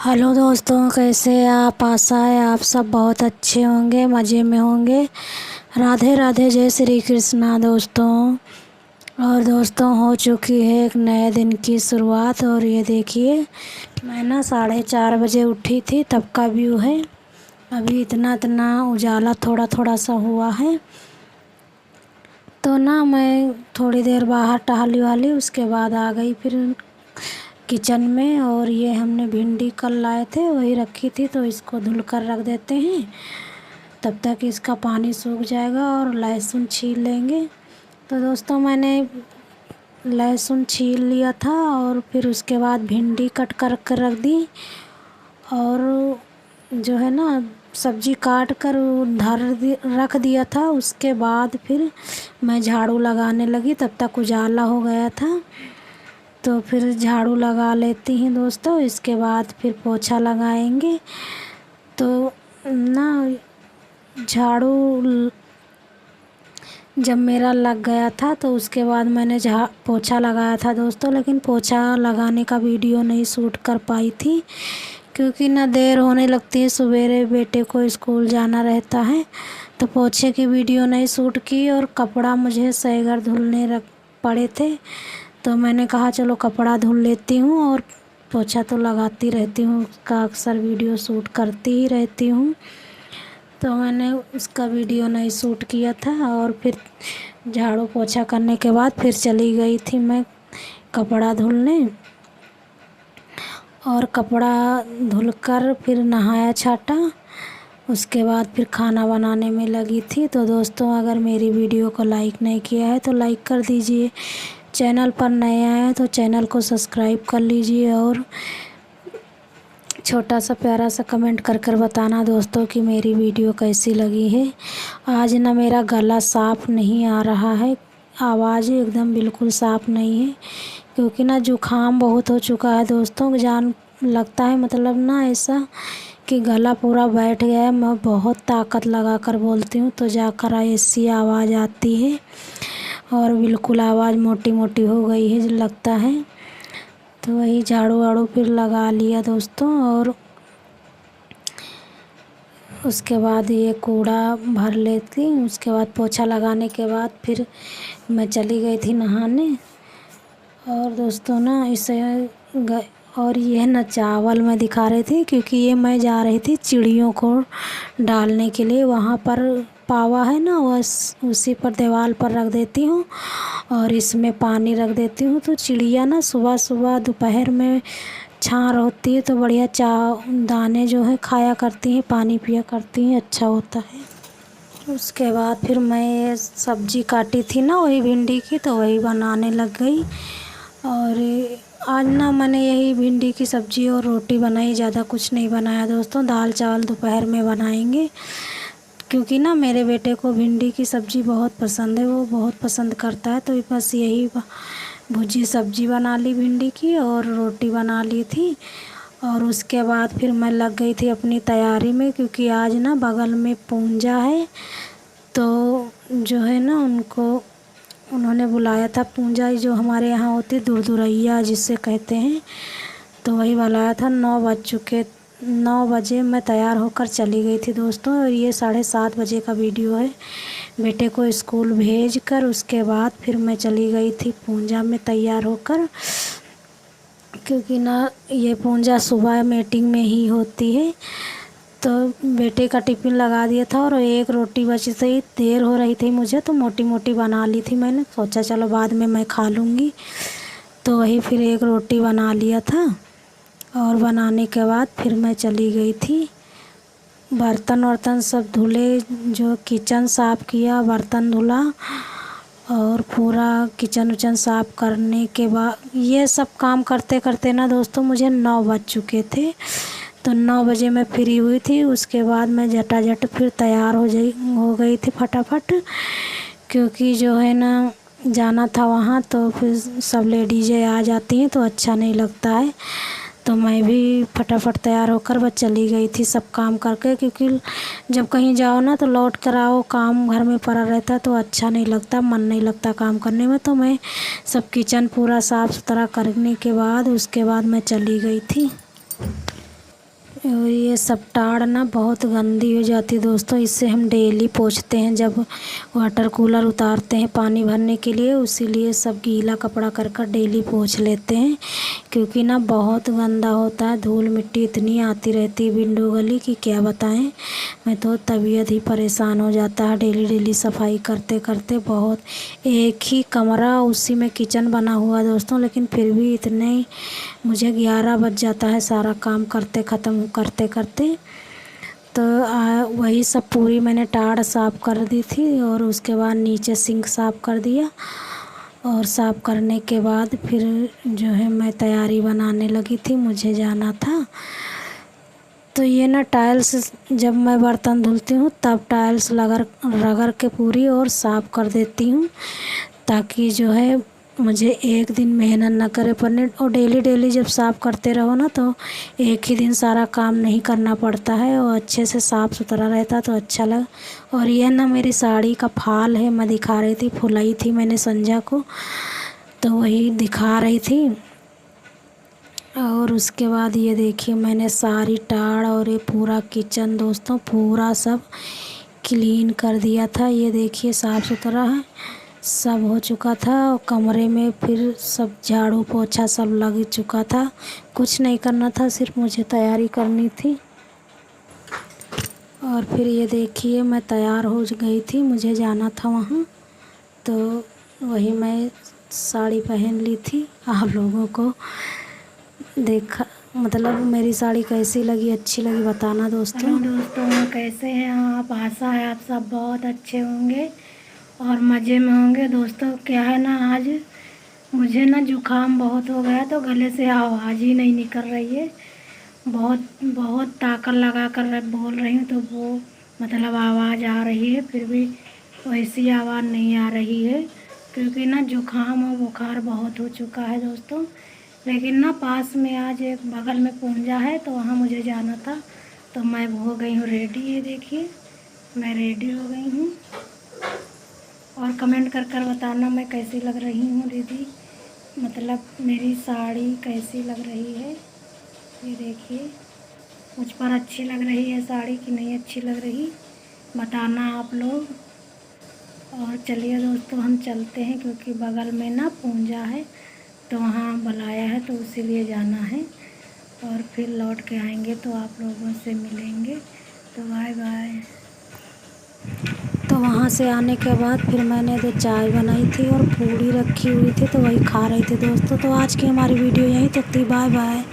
Hello दोस्तों, कैसे आप? आशा है आप सब बहुत अच्छे होंगे, मज़े में होंगे। राधे राधे, जय श्री कृष्णा दोस्तों। और दोस्तों, हो चुकी है एक नए दिन की शुरुआत। और ये देखिए, मैं ना 4:30 बजे उठी थी, तब का व्यू है। अभी इतना इतना उजाला थोड़ा थोड़ा सा हुआ है। तो ना मैं थोड़ी देर बाहर टहली वाली, उसके बाद आ गई फिर किचन में। और ये हमने भिंडी कल लाए थे, वही रखी थी, तो इसको धुल कर रख देते हैं। तब तक इसका पानी सूख जाएगा और लहसुन छील लेंगे। तो दोस्तों, मैंने लहसुन छील लिया था और फिर उसके बाद भिंडी कट कर रख दी। और जो है ना, सब्जी काट कर रख दिया था। उसके बाद फिर मैं झाड़ू लगाने लगी, तब तक उजाला हो गया था। तो फिर झाड़ू लगा लेती हैं दोस्तों, इसके बाद फिर पोछा लगाएंगे। तो ना झाड़ू जब मेरा लग गया था तो उसके बाद मैंने पोछा लगाया था दोस्तों। लेकिन पोछा लगाने का वीडियो नहीं शूट कर पाई थी, क्योंकि ना देर होने लगती है, सवेरे बेटे को स्कूल जाना रहता है। तो पोछे की वीडियो नहीं शूट की। और कपड़ा मुझे सैगर धुलने रख पड़े थे, तो मैंने कहा चलो कपड़ा धुल लेती हूँ और पोछा तो लगाती रहती हूँ, उसका अक्सर वीडियो शूट करती ही रहती हूँ। तो मैंने उसका वीडियो नहीं शूट किया था। और फिर झाड़ू पोछा करने के बाद फिर चली गई थी मैं कपड़ा धुलने। और कपड़ा धुलकर फिर नहाया छाटा, उसके बाद फिर खाना बनाने में लगी थी। तो दोस्तों, अगर मेरी वीडियो को लाइक नहीं किया है तो लाइक कर दीजिए। चैनल पर नए आए हैं तो चैनल को सब्सक्राइब कर लीजिए। और छोटा सा प्यारा सा कमेंट कर कर बताना दोस्तों कि मेरी वीडियो कैसी लगी है। आज ना मेरा गला साफ़ नहीं आ रहा है, आवाज़ एकदम बिल्कुल साफ़ नहीं है, क्योंकि ना जुकाम बहुत हो चुका है दोस्तों। जान लगता है मतलब ना ऐसा कि गला पूरा बैठ गया है। मैं बहुत ताकत लगा कर बोलती हूँ तो जाकर ऐसी आवाज़ आती है। और बिल्कुल आवाज़ मोटी मोटी हो गई है लगता है। तो वही झाड़ू वाड़ू फिर लगा लिया दोस्तों। और उसके बाद ये कूड़ा भर लेती, उसके बाद पोछा लगाने के बाद फिर मैं चली गई थी नहाने। और दोस्तों ना और ये ना चावल मैं दिखा रही थी, क्योंकि ये मैं जा रही थी चिड़ियों को डालने के लिए। वहाँ पर पावा है ना, बस उसी पर दीवार पर रख देती हूँ और इसमें पानी रख देती हूँ। तो चिड़िया ना सुबह सुबह दोपहर में छाँव होती है तो बढ़िया दाने जो है खाया करती हैं, पानी पिया करती हैं, अच्छा होता है। उसके बाद फिर मैं ये सब्जी काटी थी ना, वही भिंडी की, तो वही बनाने लग गई। और आज ना मैंने यही भिंडी की सब्ज़ी और रोटी बनाई, ज़्यादा कुछ नहीं बनाया दोस्तों। दाल चावल दोपहर में बनाएंगे, क्योंकि ना मेरे बेटे को भिंडी की सब्ज़ी बहुत पसंद है, वो बहुत पसंद करता है। तो बस यही भुजी सब्ज़ी बना ली भिंडी की और रोटी बना ली थी। और उसके बाद फिर मैं लग गई थी अपनी तैयारी में, क्योंकि आज ना बगल में पूजा है। तो जो है ना, उन्होंने बुलाया था। पूजा जो हमारे यहाँ होती है दुरदुरैया जिसे कहते हैं, तो वही बुलाया था। 9 बजे मैं तैयार होकर चली गई थी दोस्तों। और ये 7:30 बजे का वीडियो है। बेटे को स्कूल भेज कर उसके बाद फिर मैं चली गई थी पूजा में तैयार होकर, क्योंकि ना ये पूजा सुबह मीटिंग में ही होती है। तो बेटे का टिफ़िन लगा दिया था और एक रोटी बची थी, देर हो रही थी मुझे, तो मोटी मोटी बना ली थी। मैंने सोचा चलो बाद में मैं खा लूँगी, तो वही फिर एक रोटी बना लिया था। और बनाने के बाद फिर मैं चली गई थी। बर्तन वर्तन सब धुले, जो किचन साफ़ किया, बर्तन धुला और पूरा किचन उचन साफ़ करने के बाद ये सब काम करते करते ना दोस्तों मुझे 9 बज चुके थे। तो 9 बजे मैं फ्री हुई थी। उसके बाद मैं झटाझट फिर तैयार हो गई थी फटाफट, क्योंकि जो है ना जाना था वहाँ। तो फिर सब लेडीज़ें आ जाती हैं तो अच्छा नहीं लगता है। तो मैं भी फटाफट तैयार होकर बस चली गई थी सब काम करके, क्योंकि जब कहीं जाओ ना तो लौट कर आओ, काम घर में पड़ा रहता तो अच्छा नहीं लगता, मन नहीं लगता काम करने में। तो मैं सब किचन पूरा साफ़ सुथरा करने के बाद उसके बाद मैं चली गई थी। और ये सब टाड़ ना बहुत गंदी हो जाती है दोस्तों। इससे हम डेली पोंछते हैं जब वाटर कूलर उतारते हैं पानी भरने के लिए, उसीलिए सब गीला कपड़ा कर कर डेली पोंछ लेते हैं, क्योंकि ना बहुत गंदा होता है। धूल मिट्टी इतनी आती रहती है विंडो गली की क्या बताएं। मैं तो तबीयत ही परेशान हो जाता है डेली डेली सफाई करते करते। बहुत एक ही कमरा उसी में किचन बना हुआ दोस्तों, लेकिन फिर भी इतने मुझे 11 बज जाता है सारा काम करते ख़त्म करते करते। तो वही सब पूरी मैंने टाड़ साफ़ कर दी थी और उसके बाद नीचे सिंक साफ़ कर दिया। और साफ़ करने के बाद फिर जो है मैं तैयारी बनाने लगी थी, मुझे जाना था। तो ये ना टाइल्स जब मैं बर्तन धुलती हूँ तब टाइल्स रगड़ के पूरी और साफ़ कर देती हूँ, ताकि जो है मुझे एक दिन मेहनत ना करे पड़ने। और डेली डेली जब साफ़ करते रहो ना तो एक ही दिन सारा काम नहीं करना पड़ता है और अच्छे से साफ़ सुथरा रहता तो अच्छा लगा। और ये ना मेरी साड़ी का फाल है, मैं दिखा रही थी, फुलाई थी मैंने संजा को, तो वही दिखा रही थी। और उसके बाद ये देखिए मैंने सारी टाड़ और ये पूरा किचन दोस्तों पूरा सब क्लीन कर दिया था। ये देखिए साफ़ सुथरा है, सब हो चुका था। और कमरे में फिर सब झाड़ू पोछा सब लग चुका था, कुछ नहीं करना था, सिर्फ मुझे तैयारी करनी थी। और फिर ये देखिए मैं तैयार हो गई थी, मुझे जाना था वहाँ, तो वही मैं साड़ी पहन ली थी। आप लोगों को देखा मतलब मेरी साड़ी कैसी लगी, अच्छी लगी बताना दोस्तों। हेलो दोस्तों, कैसे हैं आप? आशा है आप सब बहुत अच्छे होंगे और मज़े में होंगे। दोस्तों क्या है ना, आज मुझे ना जुकाम बहुत हो गया, तो गले से आवाज़ ही नहीं निकल रही है। बहुत बहुत ताकत लगा कर बोल रही हूँ तो वो मतलब आवाज़ आ रही है, फिर भी वैसी आवाज़ नहीं आ रही है, क्योंकि ना जुकाम और बुखार बहुत हो चुका है दोस्तों। लेकिन ना पास में आज एक बगल में पूंजा है तो वहाँ मुझे जाना था, तो मैं हो गई हूँ रेडी। ये देखिए मैं रेडी हो गई हूँ। और कमेंट कर कर बताना मैं कैसी लग रही हूँ दीदी, मतलब मेरी साड़ी कैसी लग रही है। ये देखिए मुझ पर अच्छी लग रही है साड़ी कि नहीं अच्छी लग रही, बताना आप लोग। और चलिए दोस्तों हम चलते हैं, क्योंकि बगल में ना पूंजा है तो वहाँ बुलाया है तो इसीलिए जाना है। और फिर लौट के आएंगे तो आप लोगों से मिलेंगे, तो बाय बाय। तो वहाँ से आने के बाद फिर मैंने तो चाय बनाई थी और पूड़ी रखी हुई थी तो वही खा रही थी दोस्तों। तो आज की हमारी वीडियो यहीं तक थी, बाय बाय।